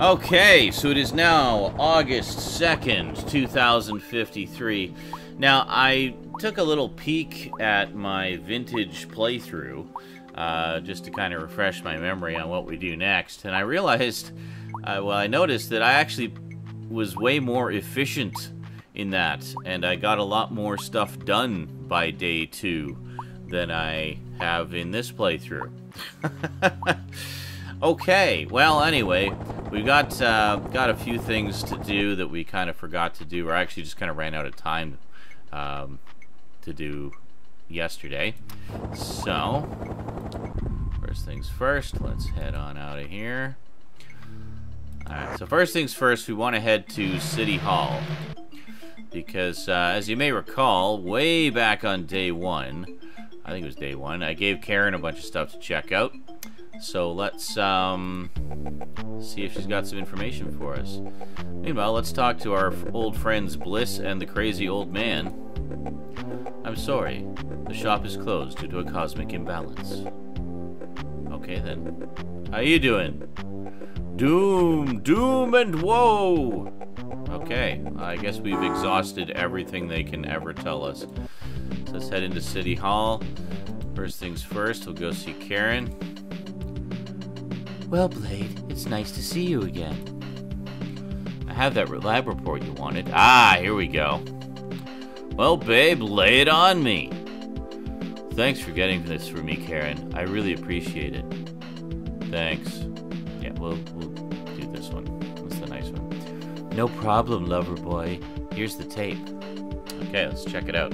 Okay, so it is now August 2nd, 2053. Now, I took a little peek at my vintage playthrough, just to kind of refresh my memory on what we do next, and I realized, I noticed that I actually was way more efficient in that, and I got a lot more stuff done by day 2 than I have in this playthrough. Okay, well, anyway, we've got a few things to do that we kind of forgot to do, or actually just kind of ran out of time to do yesterday. So, first things first, let's head on out of here. Alright, so first things first, we want to head to City Hall. Because, as you may recall, way back on day 1, I think it was day 1, I gave Karen a bunch of stuff to check out. So let's see if she's got some information for us. Meanwhile, let's talk to our old friends Bliss and the crazy old man. I'm sorry, the shop is closed due to a cosmic imbalance. Okay then. How you doing? Doom and woe! Okay, I guess we've exhausted everything they can ever tell us. So let's head into City Hall. First things first, we'll go see Karen. Well, Blade, it's nice to see you again. I have that lab report you wanted. Ah, here we go. Well, babe, lay it on me. Thanks for getting this for me, Karen. I really appreciate it. Thanks. Yeah, we'll do this one. That's the nice one. No problem, lover boy. Here's the tape. Okay, let's check it out.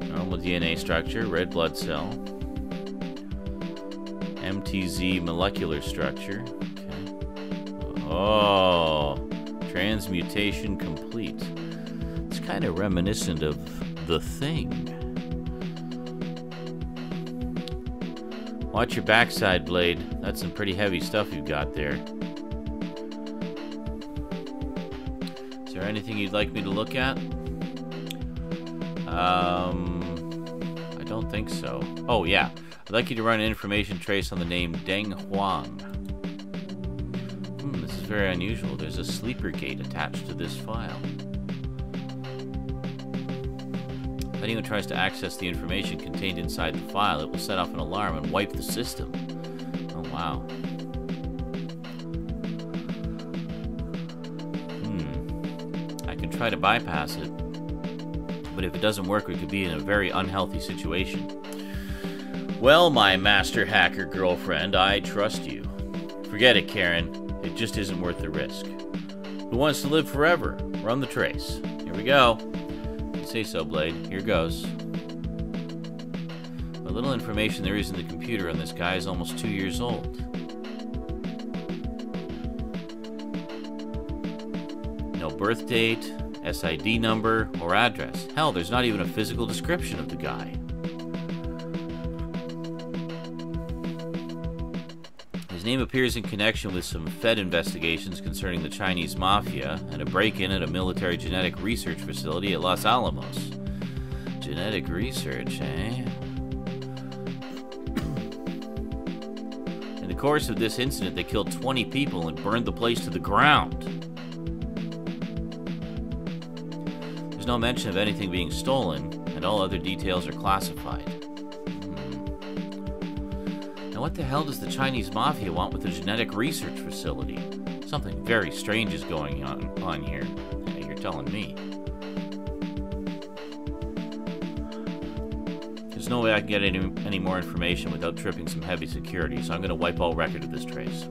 Normal DNA structure, red blood cell. MTZ molecular structure. Okay. Oh, transmutation complete. It's kind of reminiscent of The Thing. Watch your backside, Blade. That's some pretty heavy stuff you've got there. Is there anything you'd like me to look at? I don't think so. Oh, yeah. I'd like you to run an information trace on the name Deng Huang. This is very unusual. There's a sleeper gate attached to this file. If anyone tries to access the information contained inside the file, it will set off an alarm and wipe the system. Oh, wow. I can try to bypass it, but if it doesn't work, we could be in a very unhealthy situation. Well, my master hacker girlfriend, I trust you. Forget it, Karen. It just isn't worth the risk. Who wants to live forever? Run the trace. Here we go. You say so, Blade. Here goes. The little information there is in the computer on this guy is almost 2 years old. No birth date, SID number, or address. Hell, there's not even a physical description of the guy. His name appears in connection with some Fed investigations concerning the Chinese mafia and a break-in at a military genetic research facility at Los Alamos. Genetic research, eh? In the course of this incident, they killed 20 people and burned the place to the ground. There's no mention of anything being stolen, and all other details are classified. Now, what the hell does the Chinese mafia want with a genetic research facility? Something very strange is going on here. Yeah, you're telling me. There's no way I can get any more information without tripping some heavy security, so I'm going to wipe all record of this trace.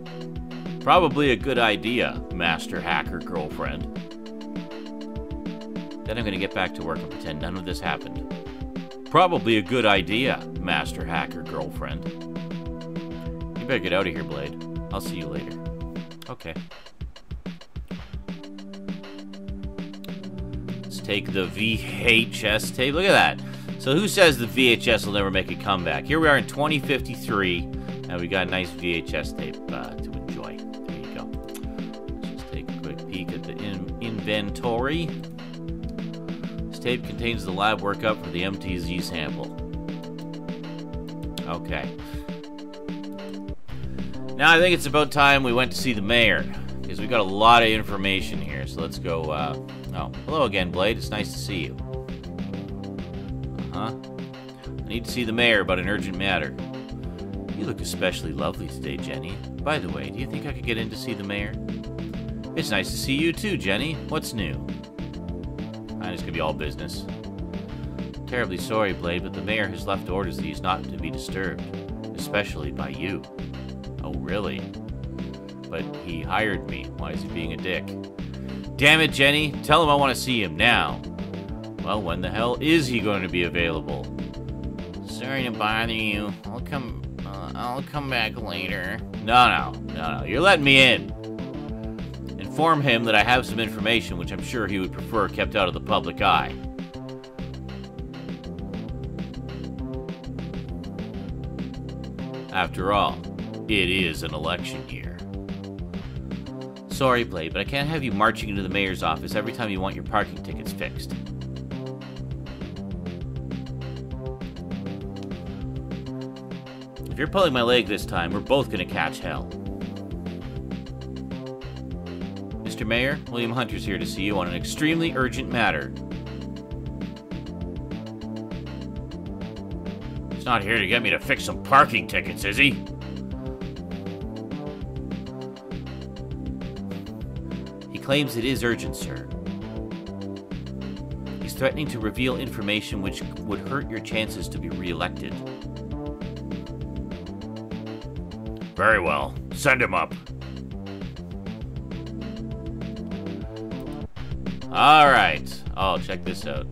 Probably a good idea, master hacker girlfriend. Then I'm going to get back to work and pretend none of this happened. Probably a good idea, master hacker girlfriend. You better get out of here, Blade. I'll see you later. Okay. Let's take the VHS tape. Look at that. So who says the VHS will never make a comeback? Here we are in 2053, and we got a nice VHS tape to enjoy. There you go. Let's just take a quick peek at the inventory. This tape contains the lab workup for the MTZ sample. Okay. Now I think it's about time we went to see the mayor. Because we got a lot of information here, so let's go, oh, hello again, Blade. It's nice to see you. Uh-huh. I need to see the mayor about an urgent matter. You look especially lovely today, Jenny. By the way, do you think I could get in to see the mayor? It's nice to see you too, Jenny. What's new? It's gonna be all business. Terribly sorry, Blade, but the mayor has left orders that he's not to be disturbed. Especially by you. Oh, really? But he hired me. Why is he being a dick? Damn it, Jenny. Tell him I want to see him now. Well, when the hell is he going to be available? Sorry to bother you. I'll come back later. No. You're letting me in. Inform him that I have some information which I'm sure he would prefer kept out of the public eye. After all, it is an election year. Sorry, Blade, but I can't have you marching into the mayor's office every time you want your parking tickets fixed. If you're pulling my leg this time, we're both gonna catch hell. Mr. Mayor, William Hunter's here to see you on an extremely urgent matter. He's not here to get me to fix some parking tickets, is he? He claims it is urgent, sir. He's threatening to reveal information which would hurt your chances to be re-elected. Very well. Send him up. Alright. Oh, check this out.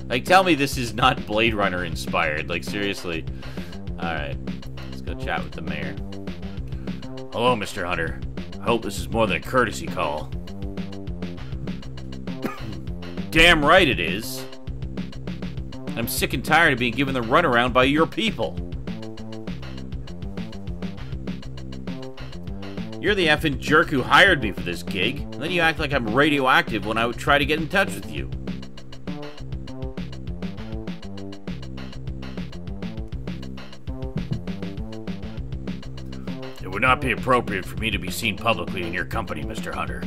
Like, tell me this is not Blade Runner inspired. Like, seriously. Alright. Let's go chat with the mayor. Hello, Mr. Hunter. I hope this is more than a courtesy call. Damn right it is. I'm sick and tired of being given the runaround by your people. You're the effing jerk who hired me for this gig, and then you act like I'm radioactive when I would try to get in touch with you. It would not be appropriate for me to be seen publicly in your company, Mr. Hunter.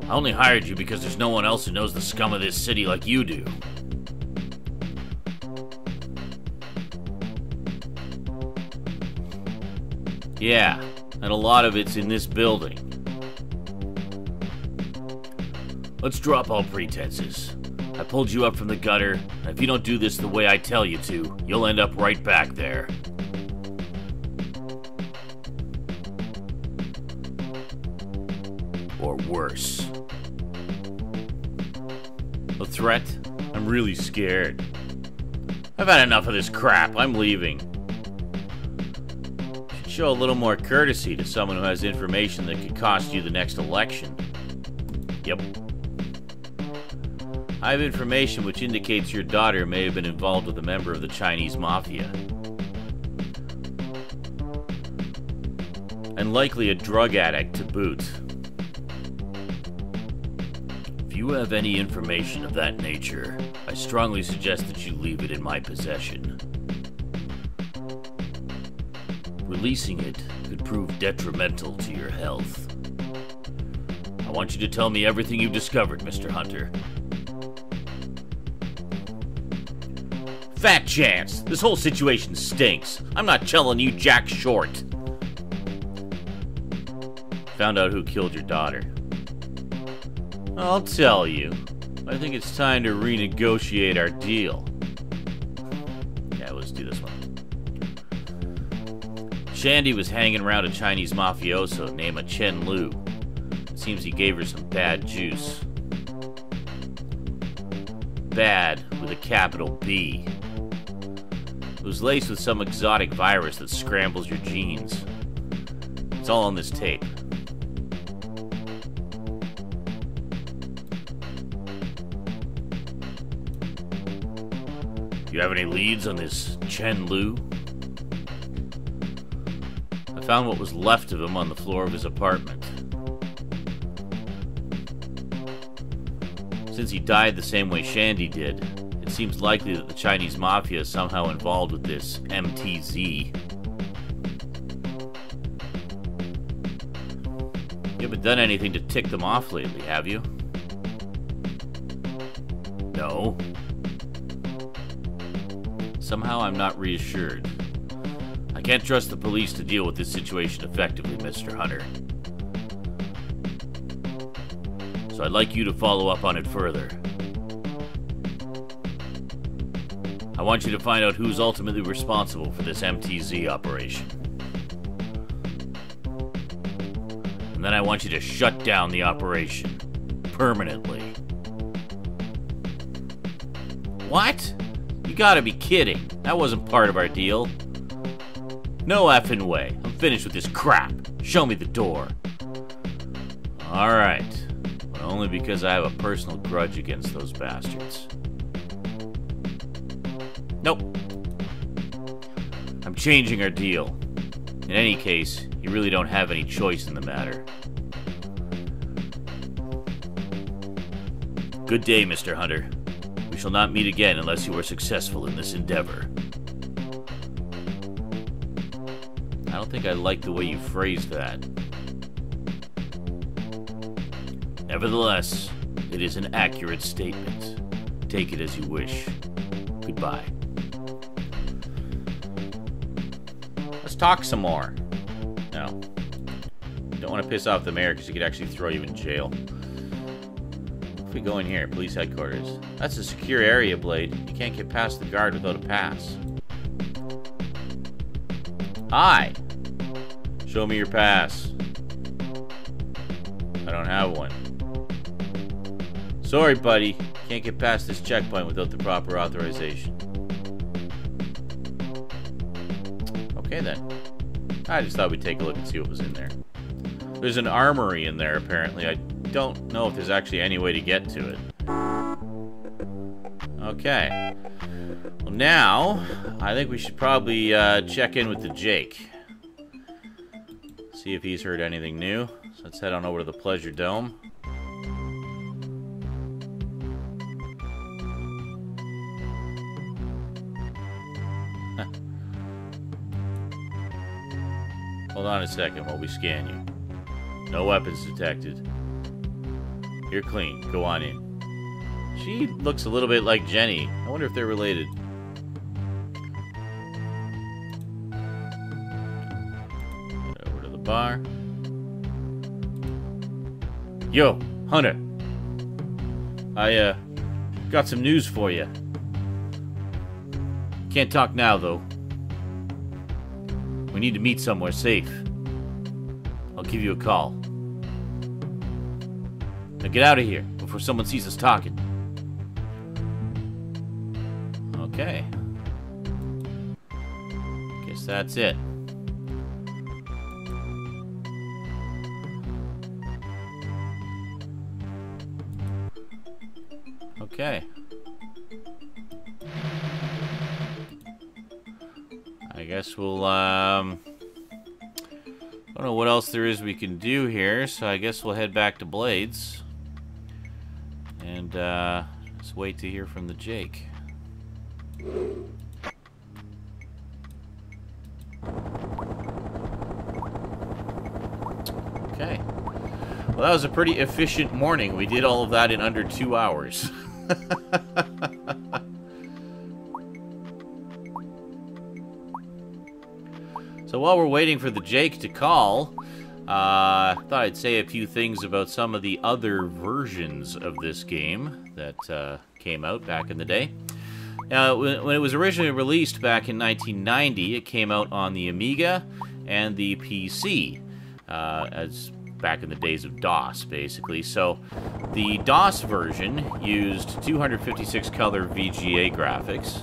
I only hired you because there's no one else who knows the scum of this city like you do. Yeah, and a lot of it's in this building. Let's drop all pretenses. I pulled you up from the gutter, and if you don't do this the way I tell you to, you'll end up right back there. Or worse. A threat? I'm really scared. I've had enough of this crap. I'm leaving. Show a little more courtesy to someone who has information that could cost you the next election. Yep. I have information which indicates your daughter may have been involved with a member of the Chinese mafia. And likely a drug addict to boot. If you have any information of that nature, I strongly suggest that you leave it in my possession. Releasing it could prove detrimental to your health. I want you to tell me everything you've discovered, Mr. Hunter. Fat chance! This whole situation stinks. I'm not telling you jack short. Found out who killed your daughter. I'll tell you. I think it's time to renegotiate our deal. Yeah, let's do this one. Shandy was hanging around a Chinese mafioso named Chen Lu. Seems he gave her some bad juice. Bad with a capital B. It was laced with some exotic virus that scrambles your genes. It's all on this tape. You have any leads on this Chen Lu? I found what was left of him on the floor of his apartment. Since he died the same way Shandy did, it seems likely that the Chinese mafia is somehow involved with this MTZ. You haven't done anything to tick them off lately, have you? No. Somehow I'm not reassured. I can't trust the police to deal with this situation effectively, Mr. Hunter. So I'd like you to follow up on it further. I want you to find out who's ultimately responsible for this MTZ operation. And then I want you to shut down the operation. Permanently. What? You gotta be kidding. That wasn't part of our deal. No effing way. I'm finished with this crap. Show me the door. Alright. But only because I have a personal grudge against those bastards. Nope. I'm changing our deal. In any case, you really don't have any choice in the matter. Good day, Mr. Hunter. We shall not meet again unless you are successful in this endeavor. I don't think I like the way you phrased that. Nevertheless, it is an accurate statement. Take it as you wish. Goodbye. Let's talk some more. No. Don't want to piss off the mayor because he could actually throw you in jail. If we go in here, police headquarters. That's a secure area, Blade. You can't get past the guard without a pass. Hi. Show me your pass. I don't have one. Sorry, buddy. Can't get past this checkpoint without the proper authorization. Okay, then. I just thought we'd take a look and see what was in there. There's an armory in there, apparently. I don't know if there's actually any way to get to it. Okay. Well, now, I think we should probably check in with the Jake. See if he's heard anything new. So let's head on over to the Pleasure Dome. Hold on a second while we scan you. No weapons detected. You're clean. Go on in. She looks a little bit like Jenny. I wonder if they're related. Head over to the bar. Yo, Hunter. I, got some news for you. Can't talk now, though. We need to meet somewhere safe. I'll give you a call. Now get out of here before someone sees us talking. Okay. Guess that's it. Okay. I guess we'll, I don't know what else there is we can do here, so I guess we'll head back to Blades. And, let's wait to hear from the Jake. Okay. Well, that was a pretty efficient morning. We did all of that in under 2 hours. So while we're waiting for the Jake to call, I thought I'd say a few things about some of the other versions of this game that came out back in the day. When it was originally released back in 1990, it came out on the Amiga and the PC, as back in the days of DOS, basically. So the DOS version used 256 color VGA graphics.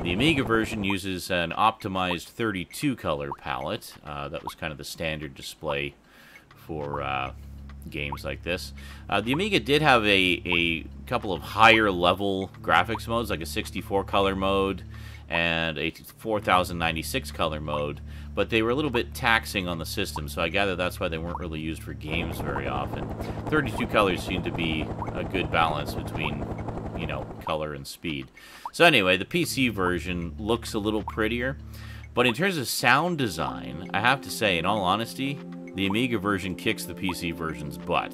The Amiga version uses an optimized 32 color palette. That was kind of the standard display for games like this. The Amiga did have a couple of higher level graphics modes, like a 64 color mode and a 4096 color mode, but they were a little bit taxing on the system, so I gather that's why they weren't really used for games very often. 32 colors seemed to be a good balance between, you know, color and speed. So anyway, the PC version looks a little prettier, but in terms of sound design, I have to say, in all honesty, the Amiga version kicks the PC version's butt.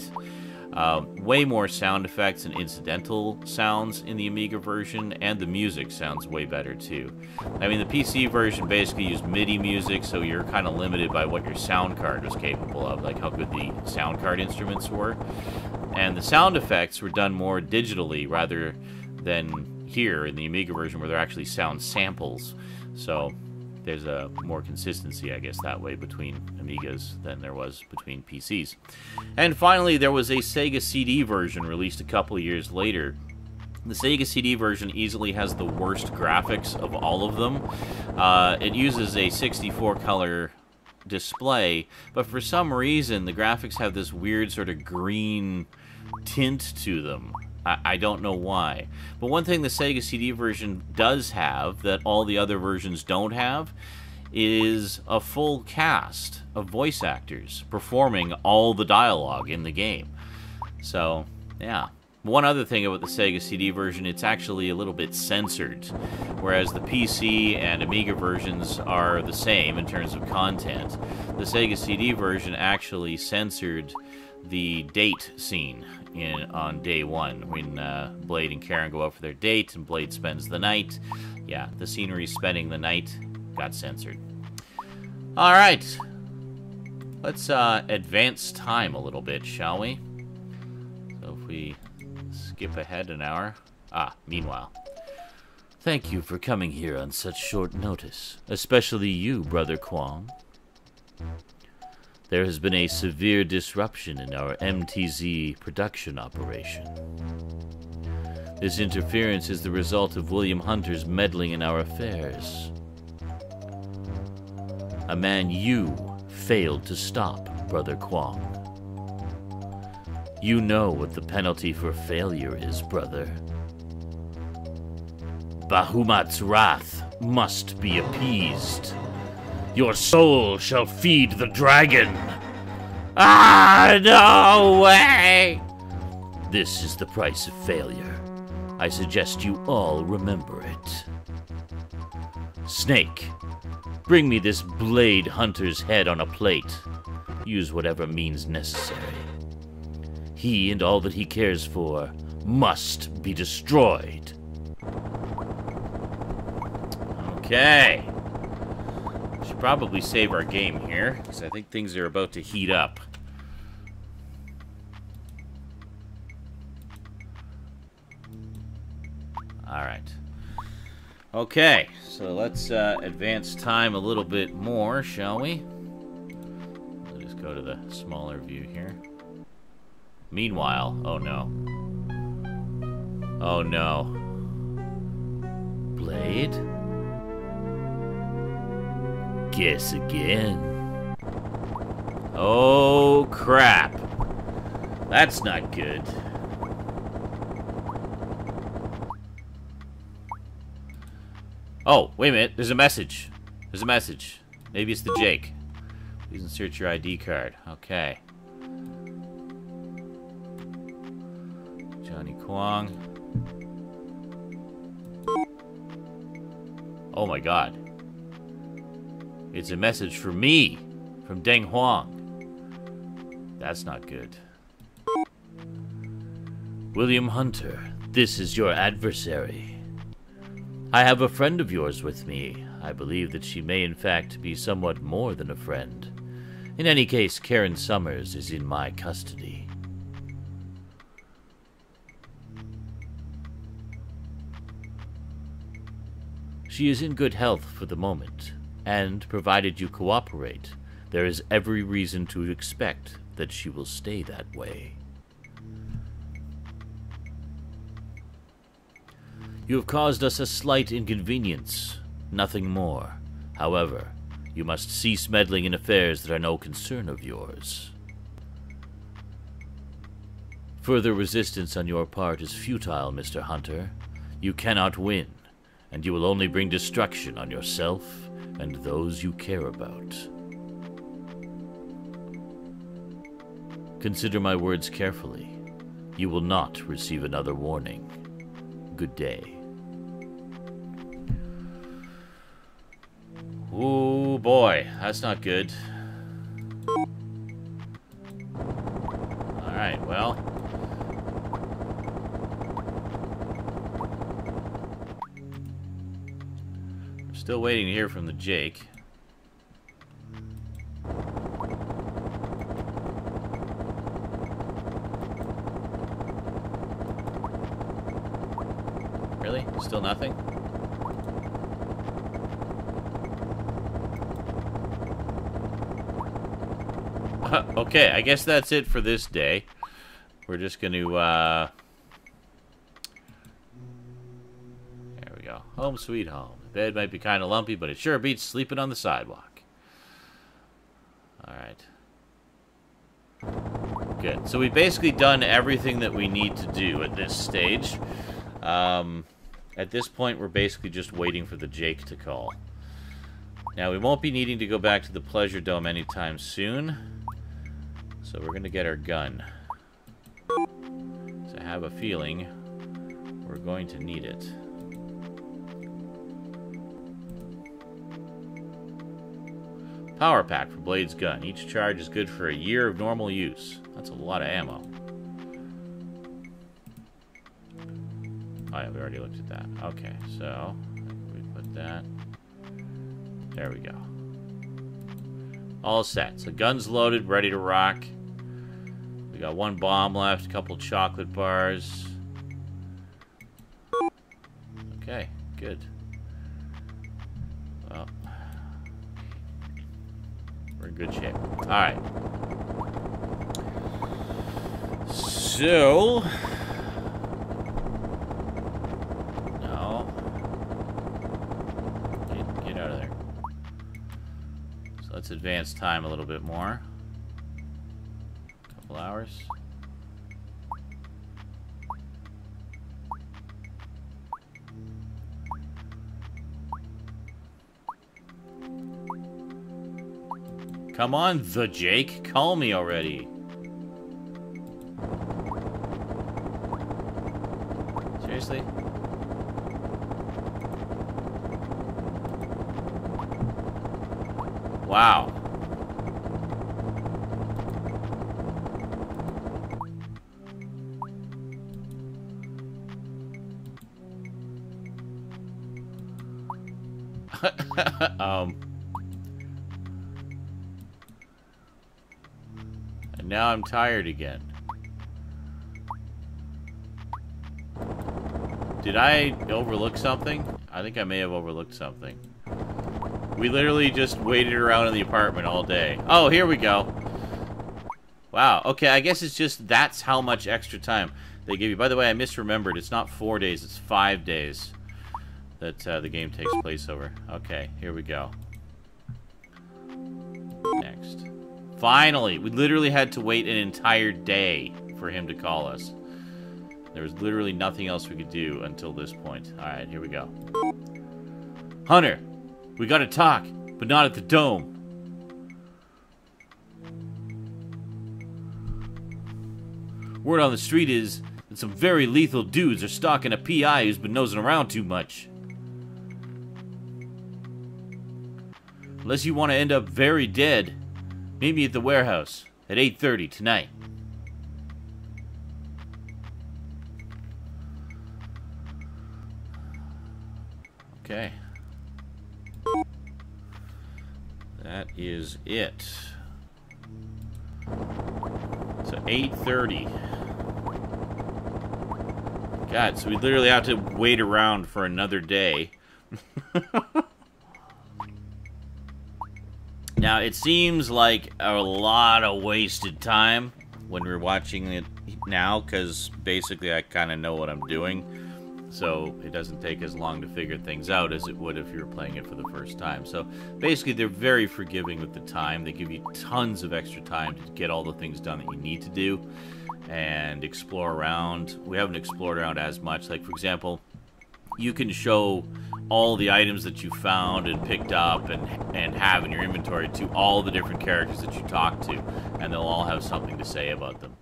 Way more sound effects and incidental sounds in the Amiga version, and the music sounds way better too. I mean, the PC version basically used MIDI music, so you're kind of limited by what your sound card was capable of, like how good the sound card instruments were. And the sound effects were done more digitally rather than here in the Amiga version where they're actually sound samples. So there's a more consistency, I guess, that way between Amigas than there was between PCs. And finally, there was a Sega CD version released a couple of years later. The Sega CD version easily has the worst graphics of all of them. It uses a 64-color display, but for some reason, the graphics have this weird sort of green tint to them. I don't know why. But one thing the Sega CD version does have that all the other versions don't have is a full cast of voice actors performing all the dialogue in the game. So, yeah. One other thing about the Sega CD version, it's actually a little bit censored, whereas the PC and Amiga versions are the same in terms of content. The Sega CD version actually censored the date scene on day one, when Blade and Karen go out for their date and Blade spends the night. Yeah, the scenery spending the night got censored. Alright, let's advance time a little bit, shall we? So if we skip ahead an hour. Meanwhile. Thank you for coming here on such short notice, especially you, Brother Kwong. There has been a severe disruption in our MTZ production operation. This interference is the result of William Hunter's meddling in our affairs. A man you failed to stop, Brother Kwong. You know what the penalty for failure is, brother. Bahamut's wrath must be appeased. Your soul shall feed the dragon. No way! This is the price of failure. I suggest you all remember it. Snake, bring me this Blade Hunter's head on a plate. Use whatever means necessary. He and all that he cares for must be destroyed. Okay. Should probably save our game here, because I think things are about to heat up. Alright. Okay, so let's advance time a little bit more, shall we? We'll just go to the smaller view here. Meanwhile, oh no. Oh no. Blade? Guess again. Oh crap. That's not good. Oh, wait a minute. There's a message. There's a message. Maybe it's the Jake. Please insert your ID card. Okay. Johnny Kwong. Oh my god. It's a message for me from Deng Huang. That's not good. William Hunter, this is your adversary. I have a friend of yours with me. I believe that she may in fact be somewhat more than a friend. In any case, Karen Summers is in my custody. She is in good health for the moment, and provided you cooperate, there is every reason to expect that she will stay that way. You have caused us a slight inconvenience, nothing more. However, you must cease meddling in affairs that are no concern of yours. Further resistance on your part is futile, Mr. Hunter. You cannot win, and you will only bring destruction on yourself and those you care about. Consider my words carefully. You will not receive another warning. Good day. Oh boy, that's not good. well. We're still waiting to hear from the Jake. Really? Still nothing? Okay, I guess that's it for this day. We're just going to, there we go. Home sweet home. The bed might be kind of lumpy, but it sure beats sleeping on the sidewalk. Alright. Good. So we've basically done everything that we need to do at this stage. At this point, we're basically just waiting for the Jake to call. Now, we won't be needing to go back to the Pleasure Dome anytime soon. So we're going to get our gun. So I have a feeling we're going to need it. Power pack for Blade's gun. Each charge is good for a year of normal use. That's a lot of ammo. Oh yeah, we already looked at that. Okay, so we put that. There we go. All set. So gun's loaded, ready to rock. We got one bomb left, a couple chocolate bars. Okay, good. Well, we're in good shape. Alright. So... no. Get out of there. So let's advance time a little bit more. Couple hours. Come on, the Jake. Call me already. Seriously? Wow. And now I'm tired again. Did I overlook something? I think I may have overlooked something. We literally just waited around in the apartment all day. Oh, here we go. Wow. Okay, I guess it's just that's how much extra time they give you. By the way, I misremembered. It's not 4 days. It's 5 days that the game takes place over. Okay, here we go. Next. Finally! We literally had to wait an entire day for him to call us. There was literally nothing else we could do until this point. Alright, here we go. Hunter! We gotta talk, but not at the dome. Word on the street is that some very lethal dudes are stalking a PI who's been nosing around too much. Unless you want to end up very dead, meet me at the warehouse at 8:30 tonight. Okay. That is it. So 8:30. God, so we literally have to wait around for another day. Now, it seems like a lot of wasted time when we're watching it now, because basically I kind of know what I'm doing. So it doesn't take as long to figure things out as it would if you were playing it for the first time. So basically they're very forgiving with the time. They give you tons of extra time to get all the things done that you need to do and explore around. We haven't explored around as much. Like, for example, you can show all the items that you found and picked up and have in your inventory to all the different characters that you talk to, and they'll all have something to say about them.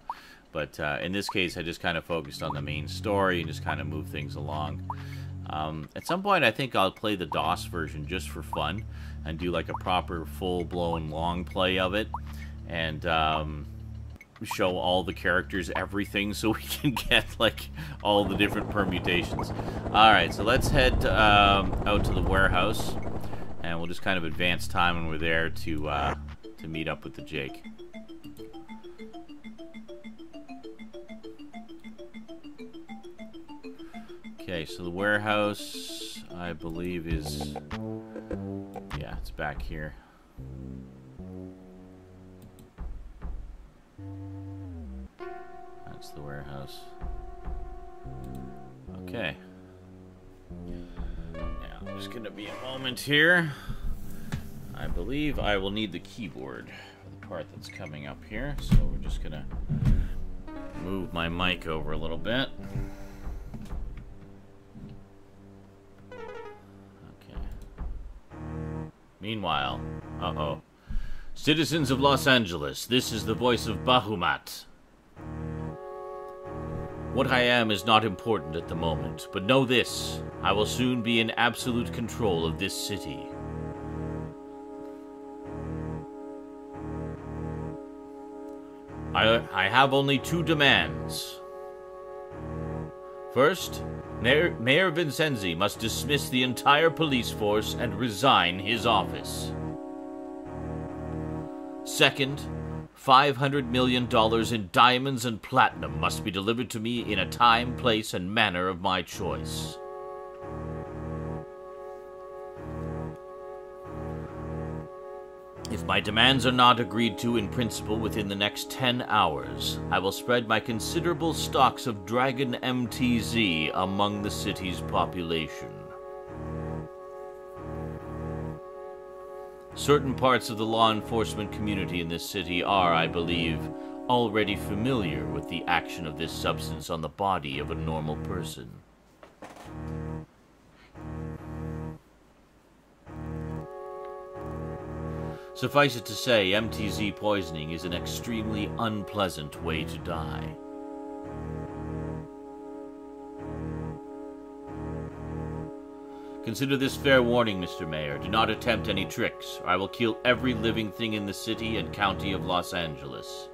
But in this case, I just kind of focused on the main story and just kind of move things along. At some point, I think I'll play the DOS version just for fun and do like a proper full-blown long play of it. And show all the characters everything so we can get, like, all the different permutations. Alright, so let's head out to the warehouse, and we'll just kind of advance time when we're there to meet up with the Jake. Okay, so the warehouse, I believe, is... yeah, it's back here. That's the warehouse. Okay. Now, there's gonna be a moment here. I believe I will need the keyboard for the part that's coming up here, so we're just gonna move my mic over a little bit. Okay. Meanwhile, uh-oh. Citizens of Los Angeles, this is the voice of Bahamut. What I am is not important at the moment, but know this, I will soon be in absolute control of this city. I have only 2 demands. First, Mayor Vincenzi must dismiss the entire police force and resign his office. Second, $500 million in diamonds and platinum must be delivered to me in a time, place, and manner of my choice. If my demands are not agreed to in principle within the next 10 hours, I will spread my considerable stocks of Dragon MTZ among the city's population. Certain parts of the law enforcement community in this city are, I believe, already familiar with the action of this substance on the body of a normal person. Suffice it to say, MTZ poisoning is an extremely unpleasant way to die. Consider this fair warning, Mr. Mayor. Do not attempt any tricks, or I will kill every living thing in the city and county of Los Angeles.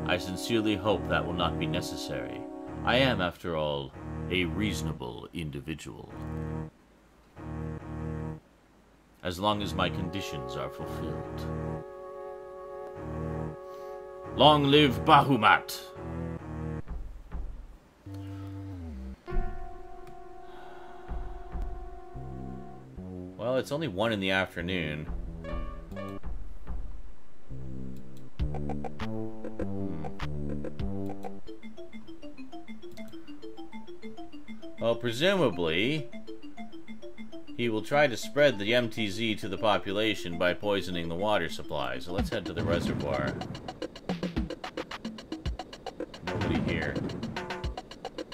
I sincerely hope that will not be necessary. I am, after all, a reasonable individual. As long as my conditions are fulfilled. Long live Bahamut! Well, it's only 1 in the afternoon. Well, presumably, he will try to spread the MTZ to the population by poisoning the water supply. So let's head to the reservoir. Nobody here.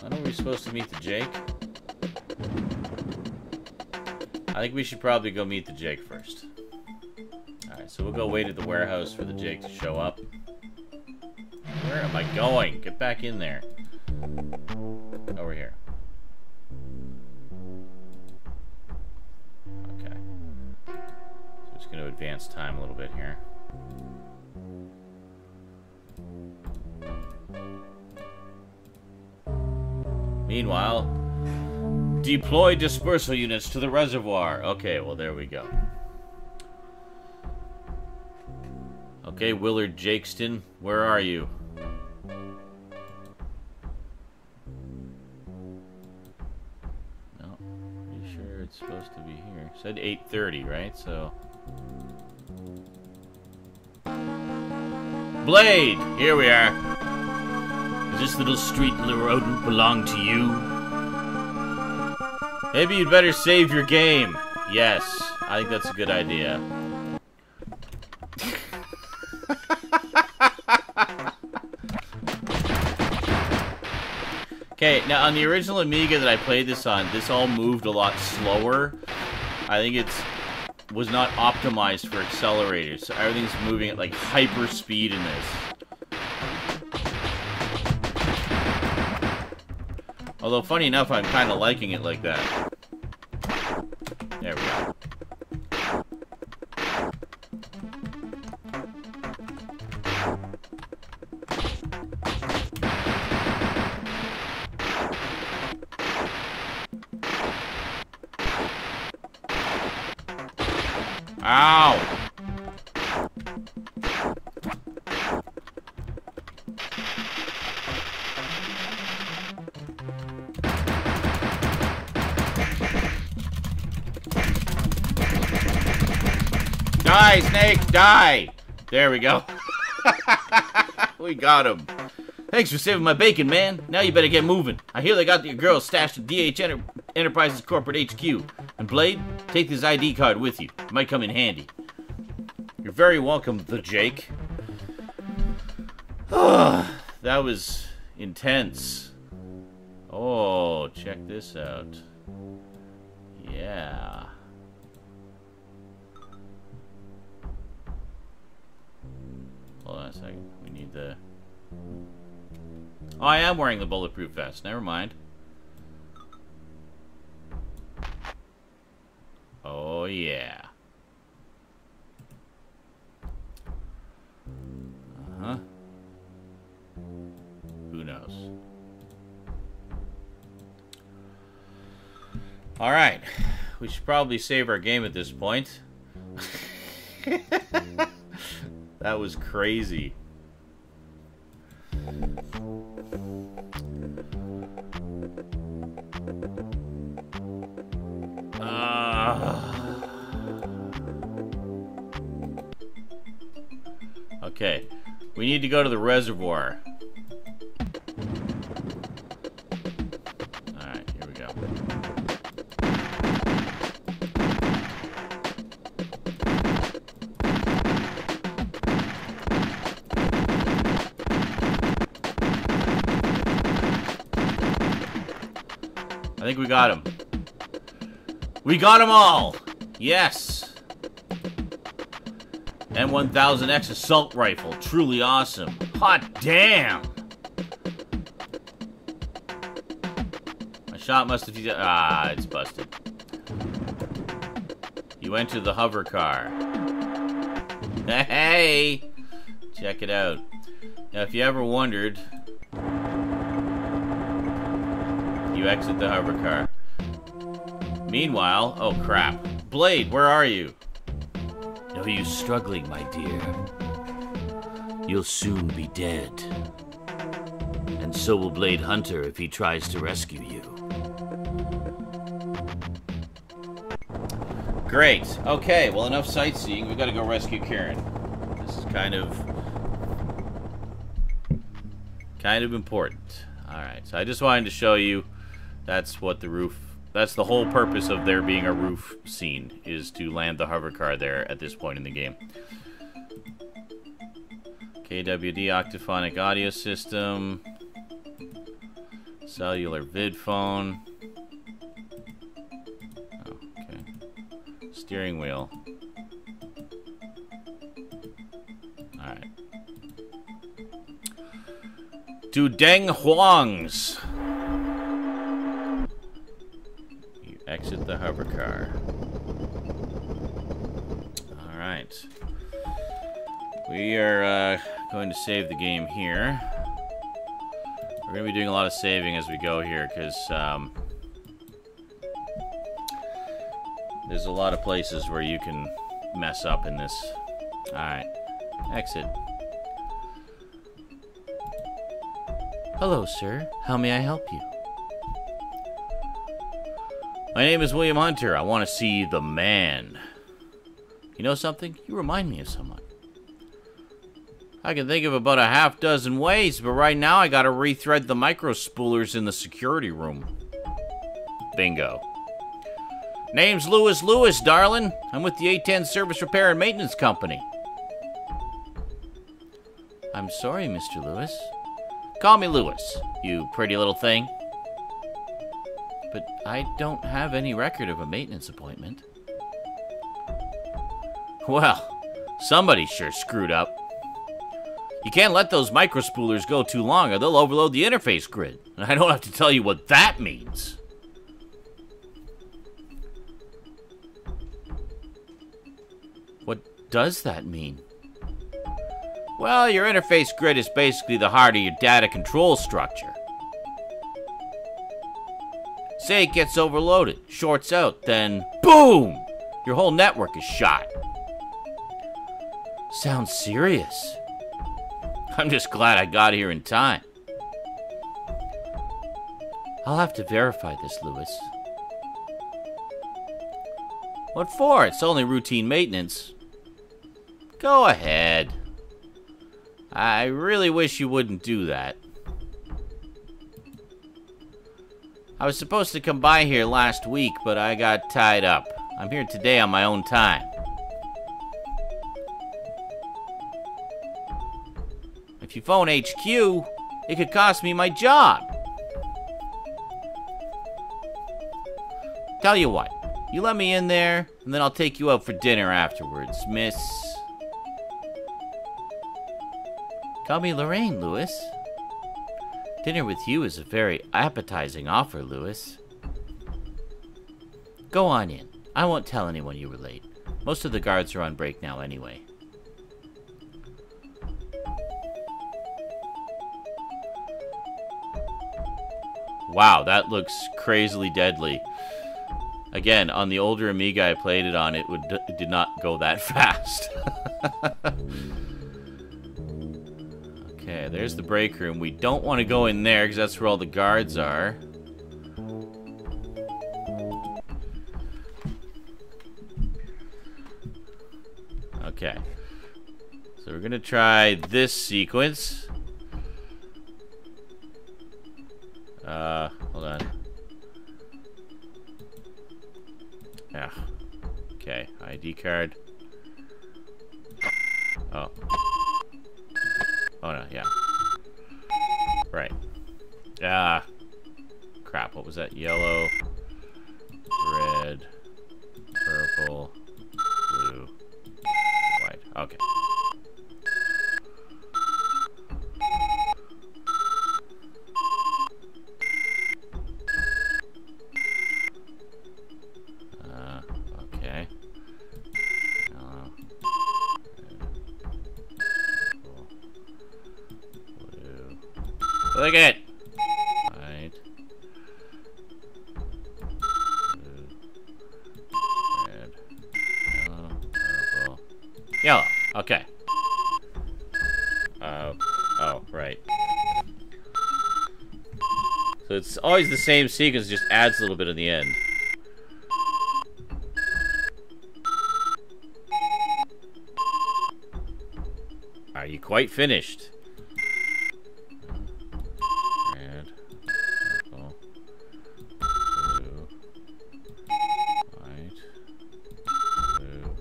When are we supposed to meet the Jake? I think we should probably go meet the Jake first. Alright, so we'll go wait at the warehouse for the Jake to show up. Where am I going? Get back in there. Over here. Okay. So I'm just going to advance time a little bit here. Meanwhile, deploy dispersal units to the reservoir. Okay, well, there we go. Okay, Willard Jakeston, where are you? No, pretty sure it's supposed to be here. It said 8:30, right? So... Blade! Here we are. Does this little street rodent belong to you? Maybe you'd better save your game. Yes, I think that's a good idea. Okay, now on the original Amiga that I played this on, this all moved a lot slower. I think it was not optimized for accelerators, so everything's moving at like hyper speed in this. Although, funny enough, I'm kind of liking it like that. There we go. Ow! Die, Snake, die! There we go. We got him. Thanks for saving my bacon, man. Now you better get moving. I hear they got your girl stashed at DH Enterprises Corporate HQ. And Blade, take this ID card with you. It might come in handy. You're very welcome, the Jake. That was intense. Oh, check this out. Yeah. Hold on a second. We need the... Oh, I am wearing the bulletproof vest. Never mind. Oh, yeah. Uh-huh. Who knows? Alright. We should probably save our game at this point. That was crazy. Okay. We need to go to the reservoir. Alright, here we go. I think we got him. We got them all! Yes! M1000X assault rifle. Truly awesome. Hot damn! My shot must have... Ah, it's busted. You enter the hover car. Hey! Check it out. Now, if you ever wondered... You exit the hover car. Meanwhile... Oh, crap. Blade, where are you? No use struggling, my dear. You'll soon be dead. And so will Blade Hunter if he tries to rescue you. Great. Okay, well, enough sightseeing. We've got to go rescue Karen. This is kind of important. Alright, so I just wanted to show you that's what the roof... That's the whole purpose of there being a roof scene, is to land the hover car there at this point in the game. KWD octophonic audio system. Cellular vid phone. Oh, okay. Steering wheel. Alright. To Deng Huang's. Exit the hover car. Alright. We are going to save the game here. We're going to be doing a lot of saving as we go here, because there's a lot of places where you can mess up in this. Alright. Exit. Hello, sir. How may I help you? My name is William Hunter. I want to see the man. You know something? You remind me of someone. I can think of about a half-dozen ways, but right now I gotta rethread the micro-spoolers in the security room. Bingo. Name's Lewis, darling. I'm with the A10 Service Repair and Maintenance Company. I'm sorry, Mr. Lewis. Call me Lewis, you pretty little thing. But I don't have any record of a maintenance appointment. Well, somebody sure screwed up. You can't let those microspoolers go too long or they'll overload the interface grid. And I don't have to tell you what that means. What does that mean? Well, your interface grid is basically the heart of your data control structure. Say it gets overloaded, shorts out, then boom! Your whole network is shot. Sounds serious. I'm just glad I got here in time. I'll have to verify this, Lewis. What for? It's only routine maintenance. Go ahead. I really wish you wouldn't do that. I was supposed to come by here last week, but I got tied up. I'm here today on my own time. If you phone HQ, it could cost me my job. Tell you what, you let me in there, and then I'll take you out for dinner afterwards, miss. Call me Lorraine, Lewis. Dinner with you is a very appetizing offer, Lewis. Go on in. I won't tell anyone you were late. Most of the guards are on break now anyway. Wow, that looks crazily deadly. Again, on the older Amiga I played it on, it did not go that fast. Okay, there's the break room. We don't want to go in there because that's where all the guards are. Okay. So we're gonna try this sequence. Hold on. Yeah. Okay, ID card. Oh. Oh no, yeah. Right. Ah. Crap, what was that? Yellow, red, purple, blue, white. Okay. Okay. Yellow, red, blue. Look at it! White. Blue. Red. Yellow. Purple. Yellow. Okay. Oh, right. So it's always the same sequence, just adds a little bit in the end. Are you quite finished? Red, purple, blue, white, blue,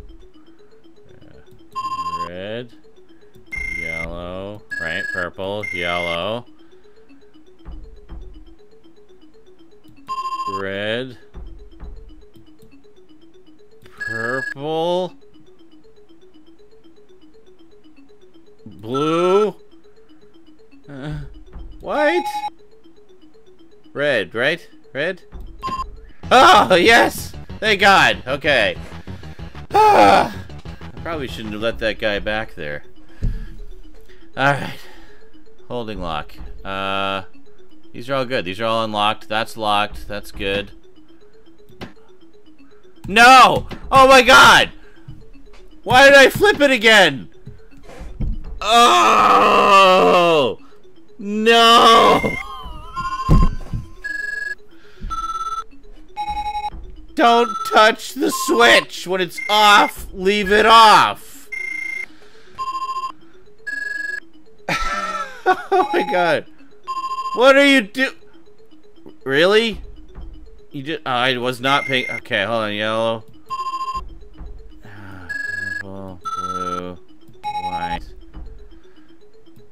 red, yellow, right, purple, yellow, red, purple, blue, white, red, right? Red? Oh, yes! Thank God! Okay. I probably shouldn't have let that guy back there. Alright. Holding lock. These are all good. These are all unlocked. That's locked. That's good. No! Oh my God! Why did I flip it again? Oh! No! Don't touch the switch! When it's off, leave it off! Oh my God. What are you do- Really? You did- oh, I was not paying- Okay, hold on, yellow. Purple, blue, white,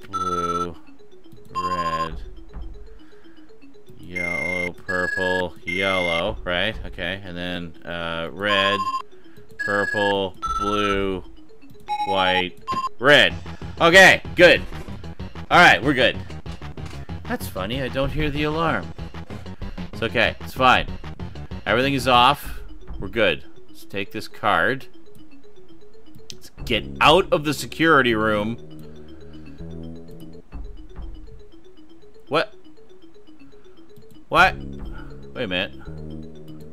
blue, red, yellow, purple, yellow, right? Okay, and then red, purple, blue, white, red. Okay, good. Alright, we're good. That's funny, I don't hear the alarm. It's okay, it's fine. Everything is off. We're good. Let's take this card. Let's get out of the security room. What? What? Wait a minute.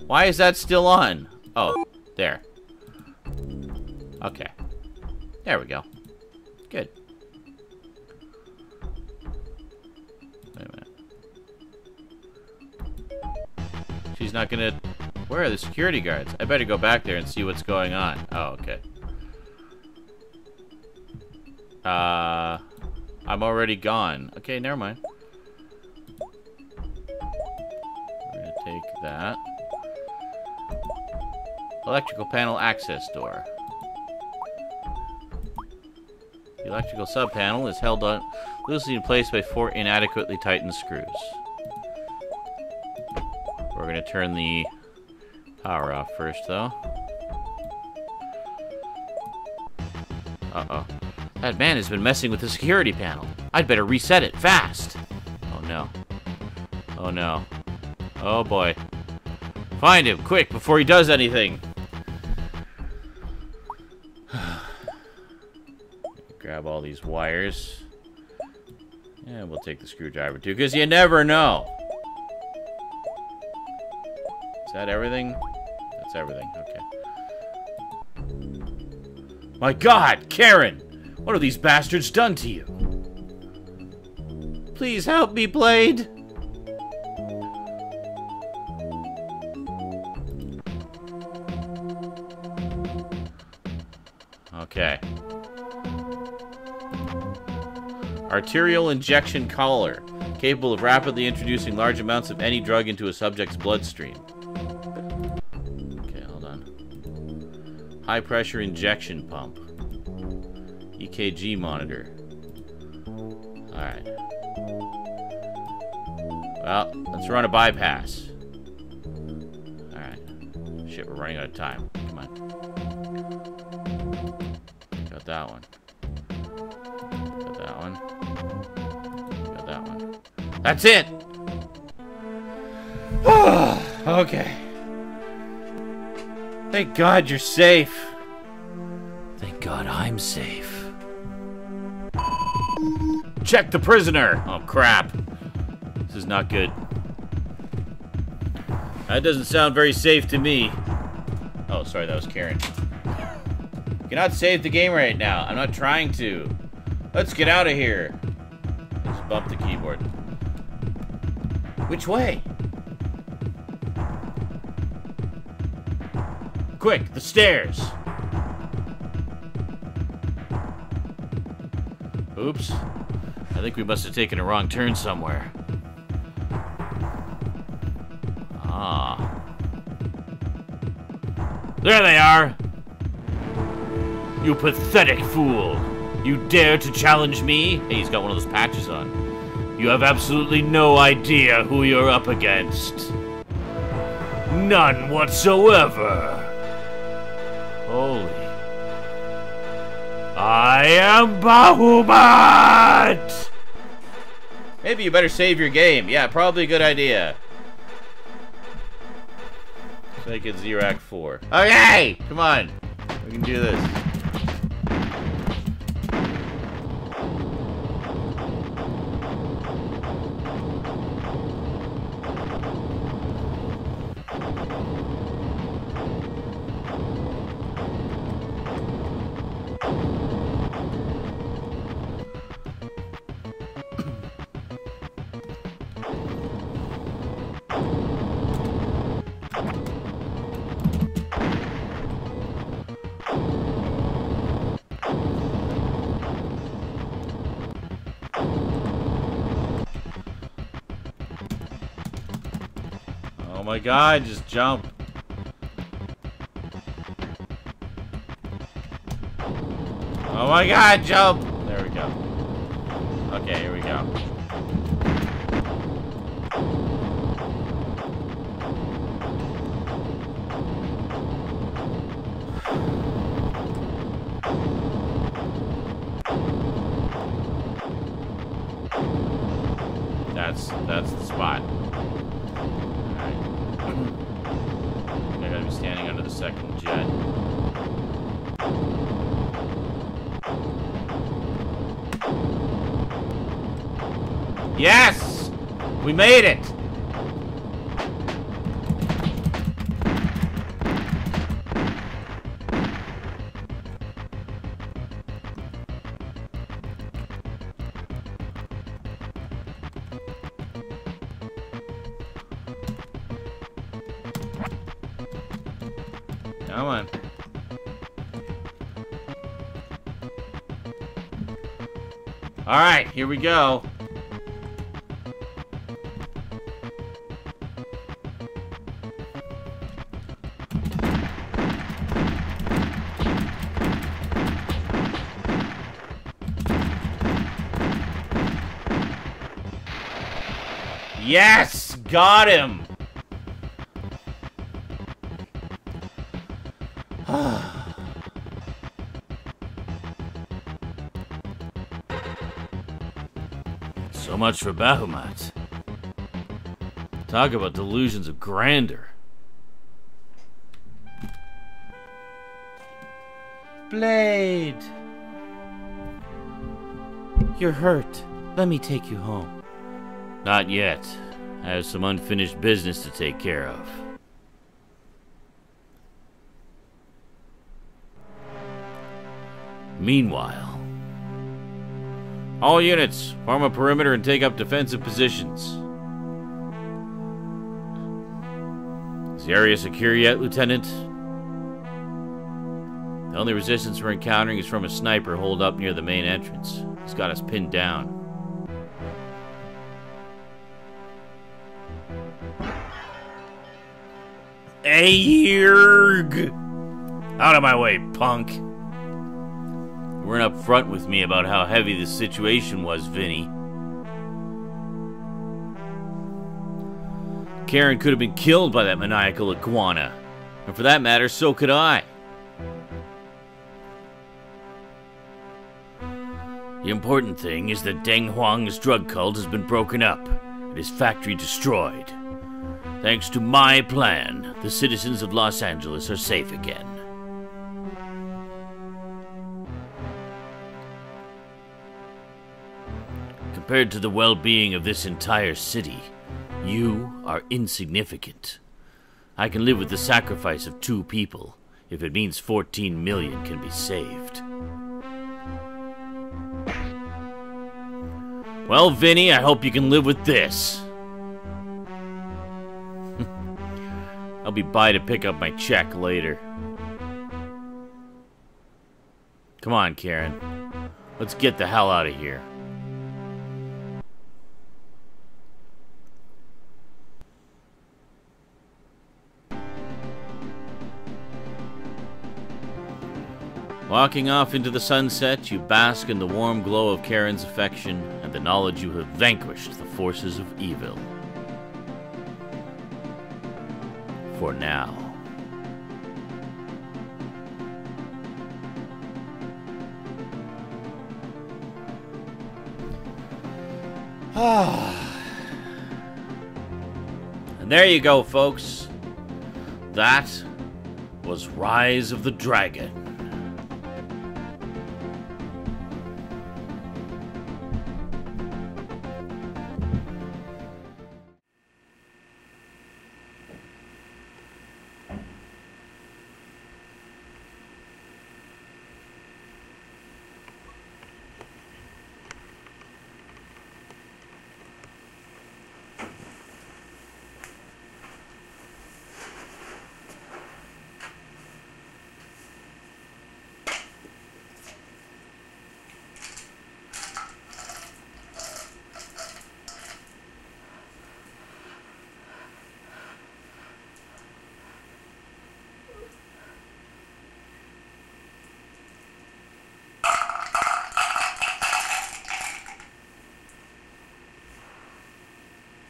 Why is that still on? Oh, there. Okay. There we go. Good. Wait a minute. She's not gonna... Where are the security guards? I better go back there and see what's going on. Oh, okay. I'm already gone. Okay, never mind. We're gonna take that. Electrical panel access door. The electrical sub-panel is held on loosely in place by 4 inadequately tightened screws. We're gonna turn the power off first, though. Uh-oh. That man has been messing with the security panel. I'd better reset it fast. Oh, no. Oh, no. Oh, boy. Find him, quick, before he does anything. Grab all these wires. And we'll take the screwdriver, too, because you never know. Is that everything? That's everything, okay. My God, Karen! What have these bastards done to you? Please help me, Blade! Okay. Arterial injection collar. Capable of rapidly introducing large amounts of any drug into a subject's bloodstream. Okay, hold on. High pressure injection pump. EKG monitor. Alright. Well, let's run a bypass. Alright. Shit, we're running out of time. Come on. Got that one. Got that one. Got that one. That's it! Okay. Thank God you're safe. Thank God I'm safe. Check the prisoner! Oh, crap. This is not good. That doesn't sound very safe to me. Oh, sorry, that was Karen. You cannot save the game right now. I'm not trying to. Let's get out of here. Just bump the keyboard. Which way? Quick, the stairs. Oops. I think we must have taken a wrong turn somewhere. Ah. There they are! You pathetic fool! You dare to challenge me? Hey, he's got one of those patches on. You have absolutely no idea who you're up against. None whatsoever. Holy. I am Bahubat! Maybe you better save your game. Yeah, probably a good idea. Let's make it Xerac 4. Okay! Come on. We can do this. Oh my God, just jump. Oh my God, jump! There we go. Okay, here we go. That's the spot. Alright. I gotta be standing under the second jet. Yes! We made it! Come on. Alright, here we go. Yes! Got him! So much for Bahamut. Talk about delusions of grandeur. Blade! You're hurt. Let me take you home. Not yet. I have some unfinished business to take care of. Meanwhile, all units, form a perimeter and take up defensive positions. Is the area secure yet, Lieutenant? The only resistance we're encountering is from a sniper holed up near the main entrance. He's got us pinned down. Ayerg! Out of my way, punk! You weren't up front with me about how heavy this situation was, Vinny. Karen could have been killed by that maniacal iguana. And for that matter, so could I. The important thing is that Deng Huang's drug cult has been broken up and his factory destroyed. Thanks to my plan, the citizens of Los Angeles are safe again. Compared to the well-being of this entire city, you are insignificant. I can live with the sacrifice of 2 people, if it means 14 million can be saved. Well, Vinny, I hope you can live with this. I'll be by to pick up my check later. Come on, Karen. Let's get the hell out of here. Walking off into the sunset, you bask in the warm glow of Karen's affection and the knowledge you have vanquished the forces of evil. For now. And there you go, folks. That was Rise of the Dragon.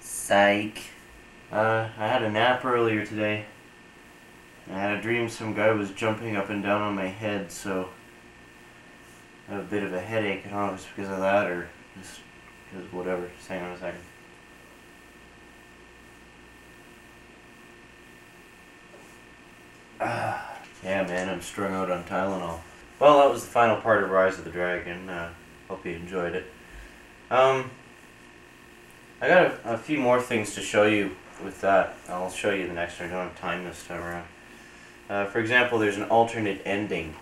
Psych. I had a nap earlier today. I had a dream some guy was jumping up and down on my head, so I have a bit of a headache. I don't know if it's because of that or just because whatever. Just hang on a second. Yeah, man, I'm strung out on Tylenol. Well, that was the final part of Rise of the Dragon. Hope you enjoyed it. I got a few more things to show you with that. I'll show you the next one. I don't have time this time around. For example, there's an alternate ending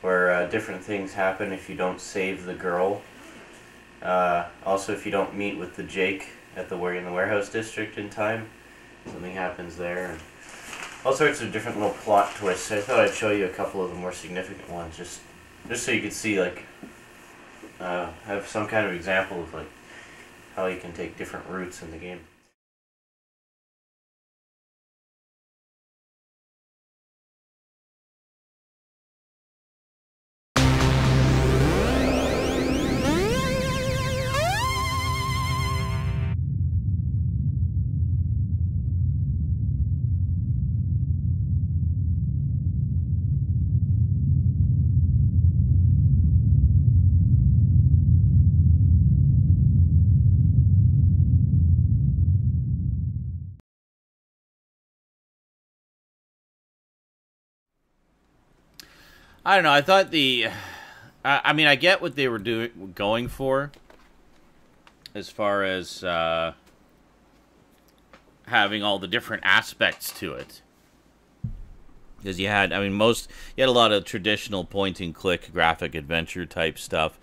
where different things happen if you don't save the girl. Also, if you don't meet with the Jake at the in the warehouse district in time, something happens there. And all sorts of different little plot twists. I thought I'd show you a couple of the more significant ones, just so you could see, like, have some kind of example of like how you can take different routes in the game. I don't know. I thought I mean, I get what they were going for, as far as having all the different aspects to it. Because you had, I mean, you had a lot of traditional point-and-click graphic adventure type stuff,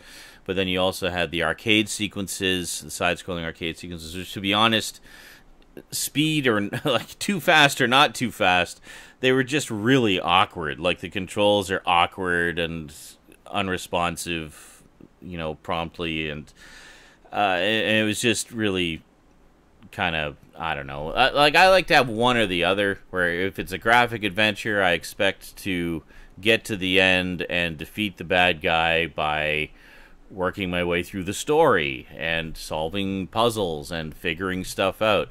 but then you also had the arcade sequences, the side-scrolling arcade sequences, which, to be honest, speed or like too fast or not too fast, they were just really awkward. Like, the controls are awkward and unresponsive, you know, promptly, and it was just really kind of, I don't know. Like, I like to have one or the other, where if it's a graphic adventure, I expect to get to the end and defeat the bad guy by working my way through the story and solving puzzles and figuring stuff out.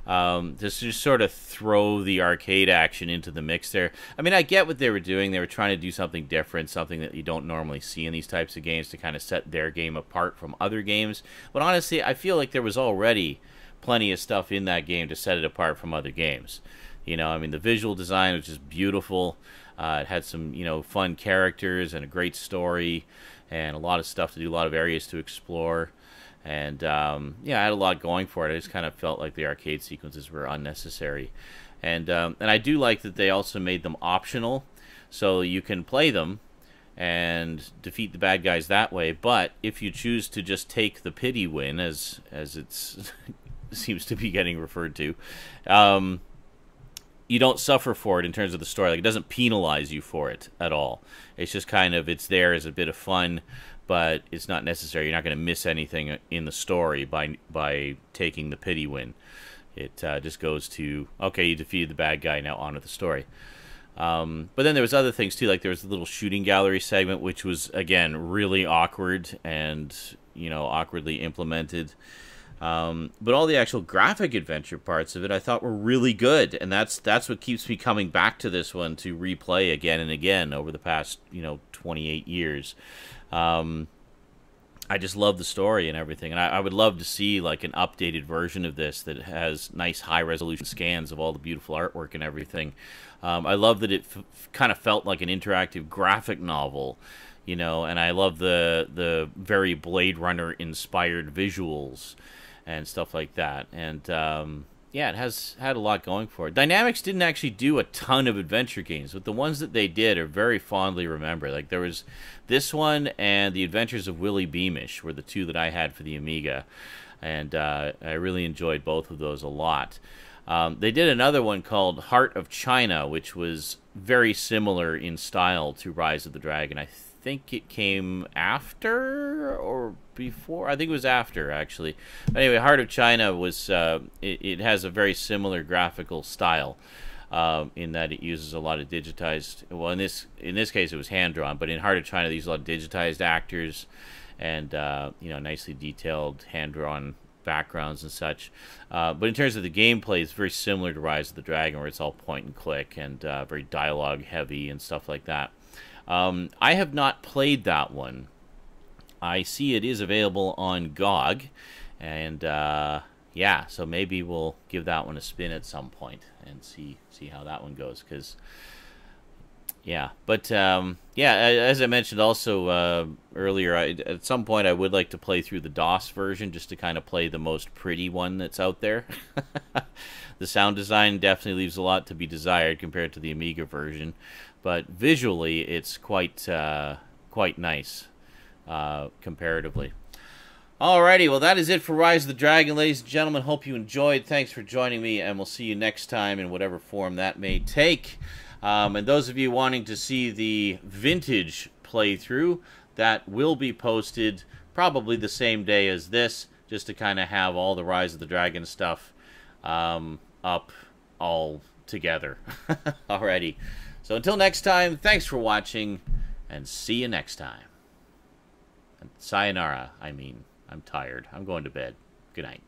Just sort of throw the arcade action into the mix there. I mean, I get what they were doing. They were trying to do something different, something that you don't normally see in these types of games to kind of set their game apart from other games. But honestly, I feel like there was already plenty of stuff in that game to set it apart from other games. You know, I mean, the visual design was just beautiful. It had some, you know, fun characters and a great story and a lot of stuff to do, a lot of areas to explore. And, yeah, I had a lot going for it. I just kind of felt like the arcade sequences were unnecessary. And I do like that they also made them optional, so you can play them and defeat the bad guys that way. But if you choose to just take the pity win, as it's seems to be getting referred to, you don't suffer for it in terms of the story. Like, it doesn't penalize you for it at all. It's just kind of, it's there as a bit of fun, but it's not necessary. You're not going to miss anything in the story by taking the pity win. It just goes to, okay, you defeated the bad guy, now on with the story. But then there was other things too, like there was a little shooting gallery segment, which was, again, really awkward and, you know, awkwardly implemented. But all the actual graphic adventure parts of it I thought were really good, and that's what keeps me coming back to this one to replay again and again over the past, you know, 28 years. I just love the story and everything, and I would love to see like an updated version of this that has nice high-resolution scans of all the beautiful artwork and everything. I love that it kind of felt like an interactive graphic novel, you know, and I love the very Blade Runner-inspired visuals and stuff like that. And yeah, it has had a lot going for it. Dynamics didn't actually do a ton of adventure games, but the ones that they did are very fondly remembered. Like, there was this one and The Adventures of Willie Beamish were the two that I had for the Amiga, and I really enjoyed both of those a lot. They did another one called Heart of China, which was very similar in style to Rise of the Dragon. I think it came after or before. I think it was after, actually. But anyway, Heart of China was it has a very similar graphical style in that it uses a lot of digitized. Well, in this case, it was hand drawn, but in Heart of China, they use a lot of digitized actors and you know, nicely detailed hand drawn backgrounds and such. But in terms of the gameplay, it's very similar to Rise of the Dragon, where it's all point and click and very dialogue heavy and stuff like that. I have not played that one. I see it is available on GOG, and yeah, so maybe we'll give that one a spin at some point and see how that one goes. Because yeah, but yeah, as I mentioned also earlier, at some point I would like to play through the DOS version just to kind of play the most pretty one that's out there. The sound design definitely leaves a lot to be desired compared to the Amiga version, but visually it's quite nice comparatively. Alrighty, well that is it for Rise of the Dragon, ladies and gentlemen. Hope you enjoyed. Thanks for joining me, and we'll see you next time in whatever form that may take. And those of you wanting to see the vintage playthrough, that will be posted probably the same day as this, just to kind of have all the Rise of the Dragon stuff up all together. Alrighty. So until next time, thanks for watching, and see you next time. And sayonara, I mean. I'm tired. I'm going to bed. Good night.